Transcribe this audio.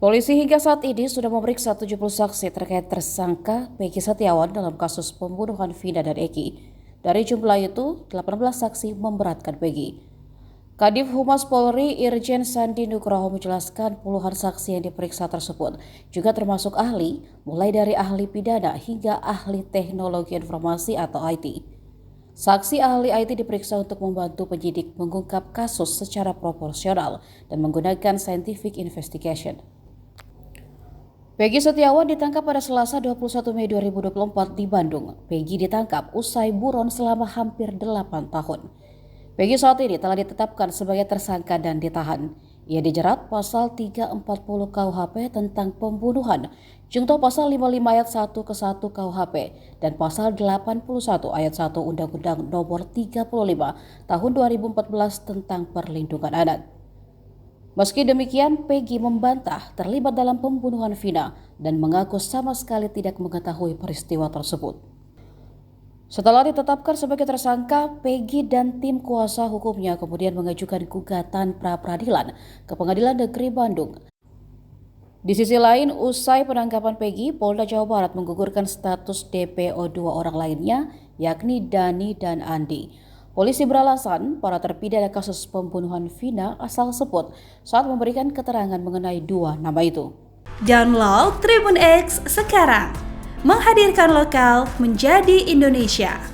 Polisi hingga saat ini sudah memeriksa 70 saksi terkait tersangka Peggy Setiawan dalam kasus pembunuhan Vina dan Eki. Dari jumlah itu, 18 saksi memberatkan Peggy. Kadif Humas Polri Irjen Sandi Nugroho menjelaskan puluhan saksi yang diperiksa tersebut juga termasuk ahli, mulai dari ahli pidana hingga ahli teknologi informasi atau IT. Saksi ahli IT diperiksa untuk membantu penyidik mengungkap kasus secara proporsional dan menggunakan scientific investigation. Peggy Setiawan ditangkap pada Selasa 21 Mei 2024 di Bandung. Peggy ditangkap usai buron selama hampir 8 tahun. Peggy saat ini telah ditetapkan sebagai tersangka dan ditahan. Ia dijerat pasal 340 KUHP tentang pembunuhan, junto pasal 55 ayat 1 ke 1 KUHP, dan pasal 81 ayat 1 Undang-Undang Nomor 35 Tahun 2014 tentang Perlindungan Anak. Meski demikian, Peggy membantah terlibat dalam pembunuhan Vina dan mengaku sama sekali tidak mengetahui peristiwa tersebut. Setelah ditetapkan sebagai tersangka, Peggy dan tim kuasa hukumnya kemudian mengajukan gugatan pra-peradilan ke Pengadilan Negeri Bandung. Di sisi lain, usai penangkapan Peggy, Polda Jawa Barat menggugurkan status DPO dua orang lainnya, yakni Dani dan Andi. Polisi beralasan para terpidana kasus pembunuhan Vina asal sebut saat memberikan keterangan mengenai dua nama itu. Download Tribun X sekarang, menghadirkan lokal menjadi Indonesia.